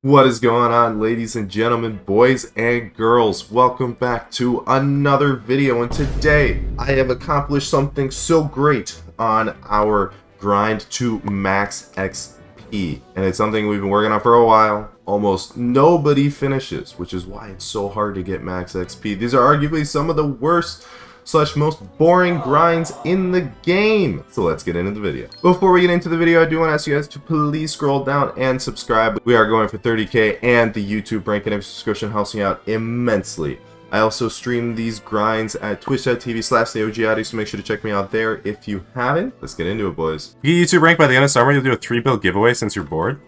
What is going on, ladies and gentlemen, boys and girls? Welcome back to another video, and today I have accomplished something so great on our grind to max XP, and it's something we've been working on for a while. Almost nobody finishes, which is why it's so hard to get max XP. These are arguably some of the worst / most boring grinds in the game. So let's get into the video. Before we get into the video, I do want to ask you guys to please scroll down and subscribe. We are going for 30k, and the YouTube rank and every subscription helps me out immensely. I also stream these grinds at twitch.tv/theogyadi, so make sure to check me out there if you haven't. Let's get into it, boys. You get YouTube rank by the end of summer, you'll do a 3-build giveaway since you're bored.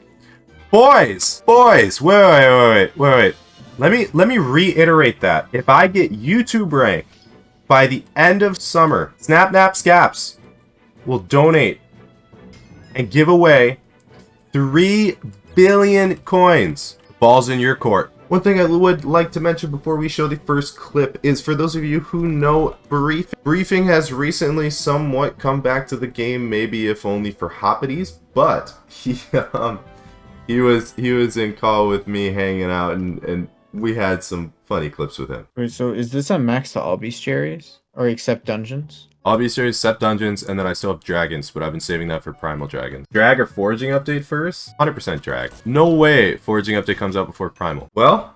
Boys, wait. Let me reiterate that. If I get YouTube rank by the end of summer, Scaps will donate and give away 3 billion coins. Ball's in your court. One thing I would like to mention before we show the first clip is, for those of you who know Briefing has recently somewhat come back to the game, maybe if only for hoppities, but he was in call with me hanging out, and we had some funny clips with him. Wait, so is this a max to all Beastiaries? Or except dungeons? All Beastiaries except dungeons, and then I still have dragons, but I've been saving that for primal dragons. Drag or foraging update first? 100% drag. No way foraging update comes out before primal. Well,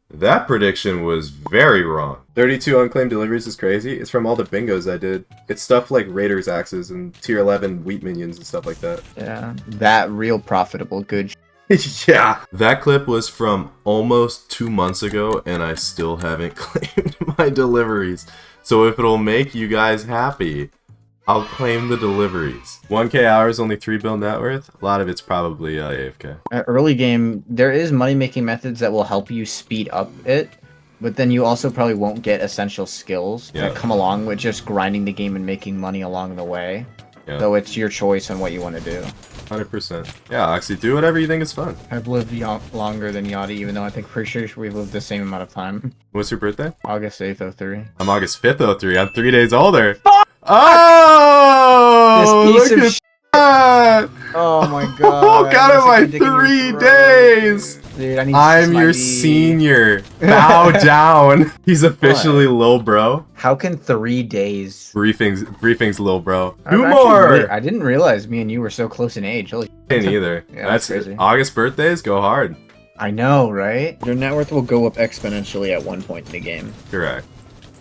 that prediction was very wrong. 32 unclaimed deliveries is crazy. It's from all the bingos I did. It's stuff like Raiders axes and tier 11 wheat minions and stuff like that. Yeah, that real profitable good. Yeah. That clip was from almost 2 months ago, and I still haven't claimed my deliveries. So if it'll make you guys happy, I'll claim the deliveries. 1k hours, only 3 bill net worth. A lot of it's probably AFK. At early game, there is money-making methods that will help you speed up it, but then you also probably won't get essential skills that come along with just grinding the game and making money along the way. Yeah. So it's your choice on what you want to do. 100%. Yeah, actually, do whatever you think is fun. I've lived longer than Yadi, even though I think pretty sure we've lived the same amount of time. What's your birthday? August 8th, 03. I'm August 5th, 03. I'm 3 days older. Oh! This piece of shit. That! Oh my god. Got it by 3 days! Dude, I'm your senior. Bow down. He's officially lil bro. How can 3 days? Briefing's lil bro. 2 more! I didn't realize me and you were so close in age. Holy shit. Either. Yeah, that's crazy. August birthdays go hard. I know, right? Your net worth will go up exponentially at one point in the game. Correct.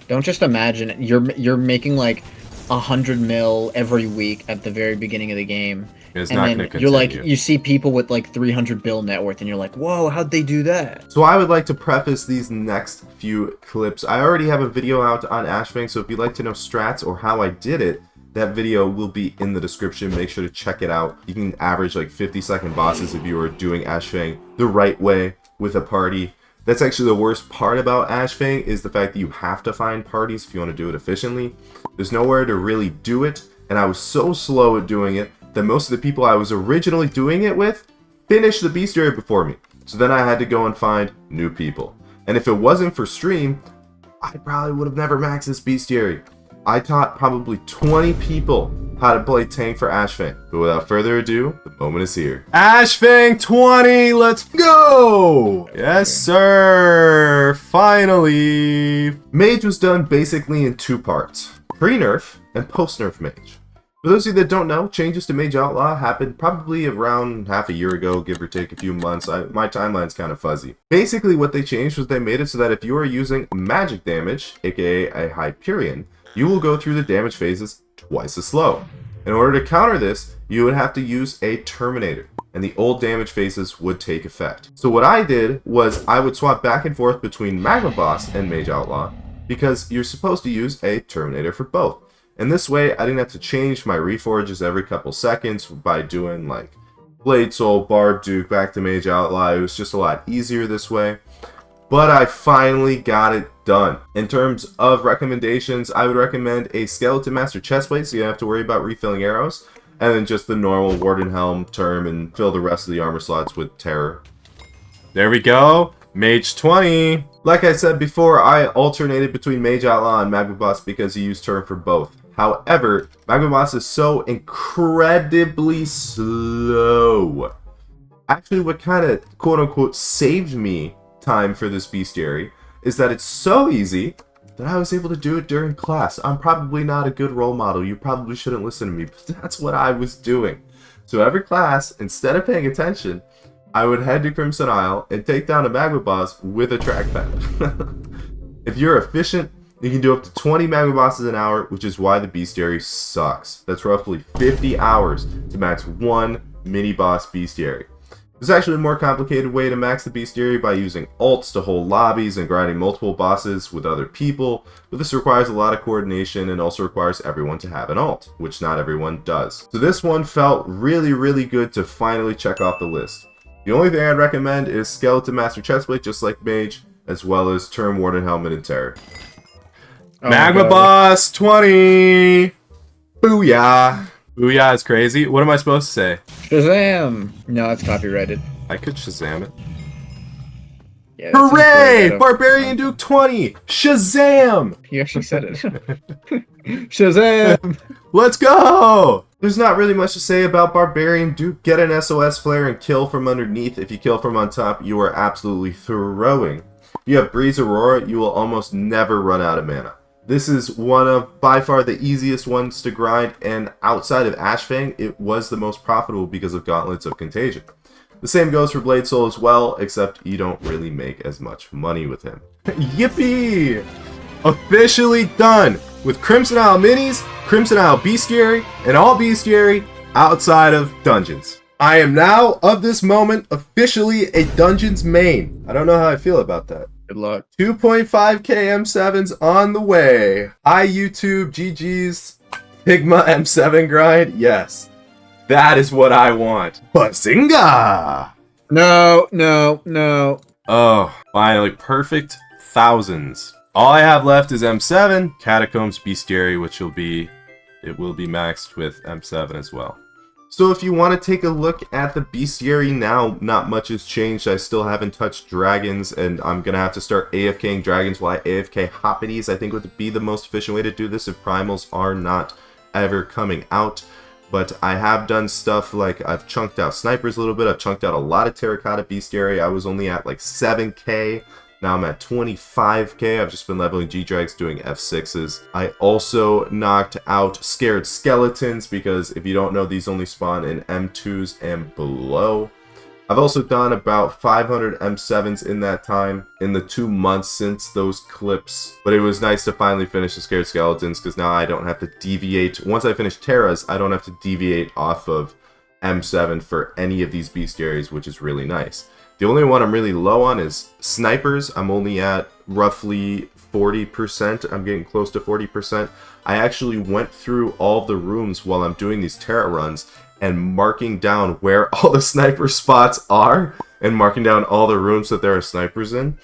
Don't just imagine you're making like 100 mil every week at the very beginning of the game. It's and not then gonna continue. You're like, you see people with like 300 bill net worth and you're like, whoa, how'd they do that? So I would like to preface these next few clips. I already have a video out on Ashfang, so if you'd like to know strats or how I did it, that video will be in the description. Make sure to check it out. You can average like 50-second bosses if you are doing Ashfang the right way with a party. That's actually the worst part about Ashfang, is the fact that you have to find parties if you want to do it efficiently. There's nowhere to really do it, and I was so slow at doing it that most of the people I was originally doing it with finished the Beastiary before me. So then I had to go and find new people. And if it wasn't for stream, I probably would have never maxed this Beastiary. I taught probably 20 people how to play tank for Ashfang. But without further ado, the moment is here. Ashfang 20, let's go! Yes, sir! Finally! Mage was done basically in 2 parts. Pre-nerf and post-nerf Mage. For those of you that don't know, changes to Mage Outlaw happened probably around half a year ago, give or take a few months. My timeline's kind of fuzzy. Basically what they changed was they made it so that if you are using magic damage, aka a Hyperion, you will go through the damage phases twice as slow. In order to counter this, you would have to use a Terminator, and the old damage phases would take effect. So what I did was I would swap back and forth between Magma Boss and Mage Outlaw, because you're supposed to use a Terminator for both. And this way, I didn't have to change my reforges every couple seconds by doing like Blade Soul, Barbarian Duke, back to Mage Outlaw. It was just a lot easier this way. But I finally got it done. In terms of recommendations, I would recommend a Skeleton Master chestplate, so you don't have to worry about refilling arrows. And then just the normal Warden Helm, Term, and fill the rest of the armor slots with Terror. There we go. Mage 20. Like I said before, I alternated between Mage Outlaw and Magma Boss because you use Term for both. However, Magma Boss is so incredibly slow. Actually, what kind of quote-unquote saved me time for this Beastiary is that it's so easy that I was able to do it during class. I'm probably not a good role model. You probably shouldn't listen to me, but that's what I was doing. So every class, instead of paying attention, I would head to Crimson Isle and take down a Magma boss with a trackpad. If you're efficient, you can do up to 20 Magma bosses an hour, which is why the Beastiary sucks. That's roughly 50 hours to max one mini boss Beastiary. There's actually a more complicated way to max the Beastiary by using ults to hold lobbies and grinding multiple bosses with other people, but this requires a lot of coordination and also requires everyone to have an ult, which not everyone does. So this one felt really good to finally check off the list. The only thing I'd recommend is Skeleton Master Chestplate, just like Mage, as well as Term Warden Helmet and Terror. Oh Magma Boss 20! Booyah! Booyah is crazy. What am I supposed to say? Shazam! No, it's copyrighted. I could Shazam it. Yeah, hooray! Barbarian Duke 20! Shazam! You actually said it. Shazam! Let's go! There's not really much to say about Barbarian Duke. Get an SOS flare and kill from underneath. If you kill from on top, you are absolutely throwing. If you have Breeze Aurora, you will almost never run out of mana. This is one of, by far, the easiest ones to grind, and outside of Ashfang, it was the most profitable because of Gauntlets of Contagion. The same goes for Blade Soul as well, except you don't really make as much money with him. Yippee! Officially done with Crimson Isle Minis, Crimson Isle Beastiary, and all Beastiary outside of Dungeons. I am now, of this moment, officially a Dungeons main. I don't know how I feel about that. Good luck. 2.5k M7s on the way. YouTube GG's Pigma M7 grind. Yes, that is what I want. Bazinga! No. Oh, finally, perfect thousands. All I have left is M7, Catacombs, Beastiary, which will be maxed with M7 as well. So if you want to take a look at the Beastiary now, not much has changed. I still haven't touched dragons, and I'm going to have to start AFKing dragons while I AFK Hoppities. I think would be the most efficient way to do this if primals are not ever coming out. But I have done stuff like I've chunked out snipers a little bit. I've chunked out a lot of terracotta Beastiary. I was only at like 7k. Now I'm at 25k. I've just been leveling G-Drags doing F6s. I also knocked out Scared Skeletons because if you don't know, these only spawn in M2s and below. I've also done about 500 M7s in that time, in the 2 months since those clips. But it was nice to finally finish the Scared Skeletons because now I don't have to deviate. Once I finish Terras, I don't have to deviate off of M7 for any of these Beastiaries, which is really nice. The only one I'm really low on is snipers. I'm only at roughly 40%. I'm getting close to 40%. I actually went through all the rooms while I'm doing these Terra runs and marking down where all the sniper spots are and marking down all the rooms that there are snipers in.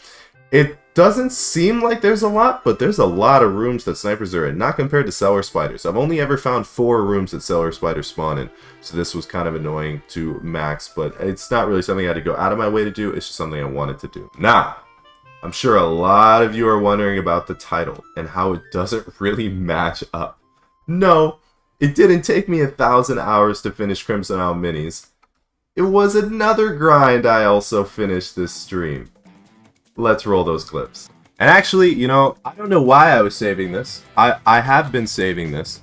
It doesn't seem like there's a lot, but there's a lot of rooms that snipers are in, not compared to cellar spiders. I've only ever found 4 rooms that cellar spiders spawn in, so this was kind of annoying to max, but it's not really something I had to go out of my way to do, it's just something I wanted to do. Now, I'm sure a lot of you are wondering about the title and how it doesn't really match up. No, it didn't take me 1,000 hours to finish Crimson Isle Minis. It was another grind I also finished this stream. Let's roll those clips. And actually, you know, I don't know why I was saving this. I have been saving this.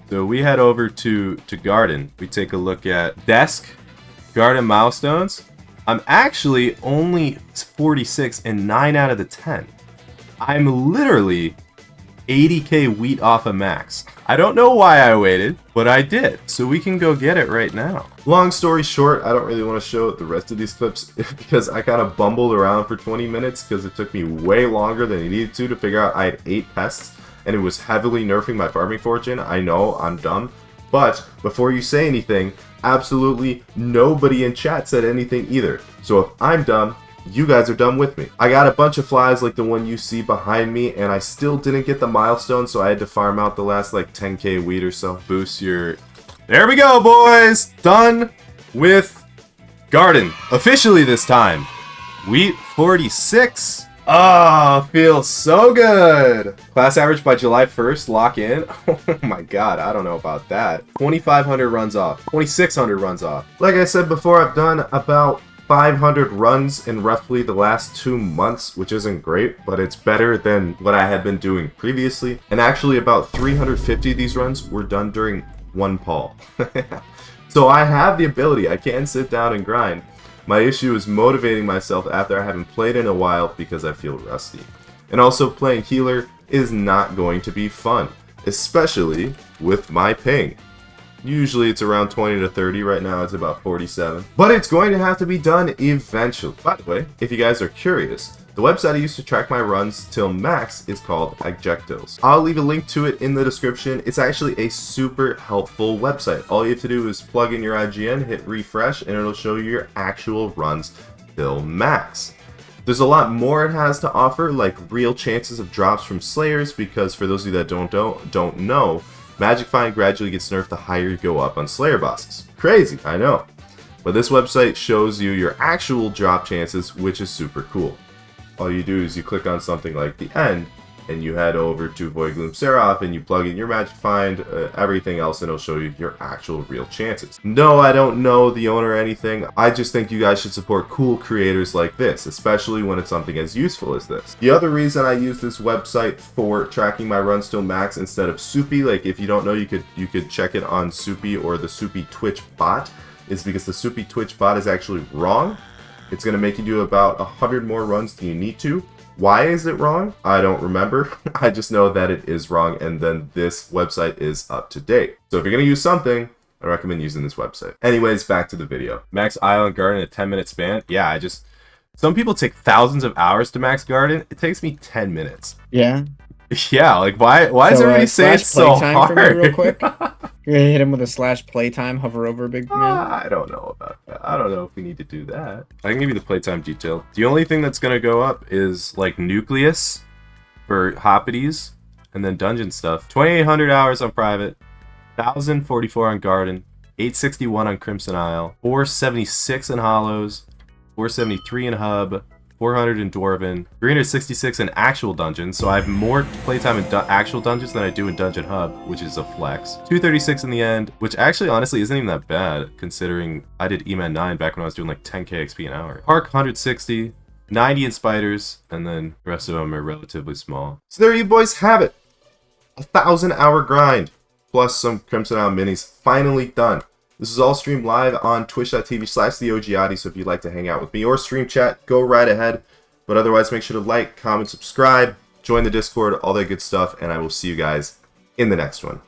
So we head over to Garden. We take a look at Desk, Garden Milestones. I'm actually only 46 in 9 out of the 10. I'm literally 80k wheat off a max. I don't know why I waited, but I did. So we can go get it right now. Long story short, I don't really want to show the rest of these clips because I kind of bumbled around for 20 minutes because it took me way longer than it needed to figure out I had 8 pests and it was heavily nerfing my farming fortune. I know, I'm dumb. But before you say anything, absolutely nobody in chat said anything either. So if I'm dumb, you guys are done with me. I got a bunch of flies like the one you see behind me, and I still didn't get the milestone, so I had to farm out the last like 10k wheat or so. Boost your... There we go, boys! Done with Garden. Officially this time. Wheat 46. Oh, feels so good. Class average by July 1st, lock in. Oh my god, I don't know about that. 2,500 runs off. 2,600 runs off. Like I said before, I've done about 500 runs in roughly the last 2 months, which isn't great, but it's better than what I had been doing previously. And actually about 350 of these runs were done during one pull. So I have the ability. I can sit down and grind. My issue is motivating myself after I haven't played in a while because I feel rusty. And also playing healer is not going to be fun, especially with my ping. Usually it's around 20 to 30, right now it's about 47. But it's going to have to be done eventually. By the way, if you guys are curious, the website I use to track my runs till max is called Adjectos. I'll leave a link to it in the description. It's actually a super helpful website. All you have to do is plug in your IGN, hit refresh, and it'll show you your actual runs till max. There's a lot more it has to offer, like real chances of drops from Slayers, because for those of you that don't know, Magic Find gradually gets nerfed the higher you go up on Slayer bosses. Crazy, I know. But this website shows you your actual drop chances, which is super cool. All you do is you click on something like the end, and you head over to Voidgloom Seraph, and you plug in your Magic Find, everything else, and it'll show you your actual real chances. No, I don't know the owner or anything. I just think you guys should support cool creators like this, especially when it's something as useful as this. The other reason I use this website for tracking my runs till max instead of Soupy, like if you don't know, you could check it on Soupy or the Soupy Twitch bot, is because the Soupy Twitch bot is actually wrong. It's going to make you do about 100 more runs than you need to. Why is it wrong? I don't remember. I just know that it is wrong, and then this website is up to date. So if you're going to use something, I recommend using this website. Anyways, back to the video. Max Island Garden in a 10-minute span? Yeah, some people take thousands of hours to max garden. It takes me 10 minutes. Yeah. Yeah, like why is everybody saying it's so hard? For me real quick. You're gonna hit him with a slash playtime, hover over big man. I don't know about that. I don't know if we need to do that. I can give you the playtime detail. The only thing that's gonna go up is like Nucleus for Hoppities and then dungeon stuff. 2,800 hours on private, 1,044 on garden, 861 on Crimson Isle, 476 in Hollows, 473 in Hub, 400 in Dwarven, 366 in actual dungeons, so I have more playtime in actual dungeons than I do in Dungeon Hub, which is a flex. 236 in the end, which actually honestly isn't even that bad, considering I did EMAN 9 back when I was doing like 10k XP an hour. Park 160, 90 in Spiders, and then the rest of them are relatively small. So there you boys have it. 1,000-hour grind, plus some Crimson Isle minis, finally done. This is all streamed live on twitch.tv/theogyadi, so if you'd like to hang out with me or stream chat, go right ahead. But otherwise, make sure to like, comment, subscribe, join the Discord, all that good stuff, and I will see you guys in the next one.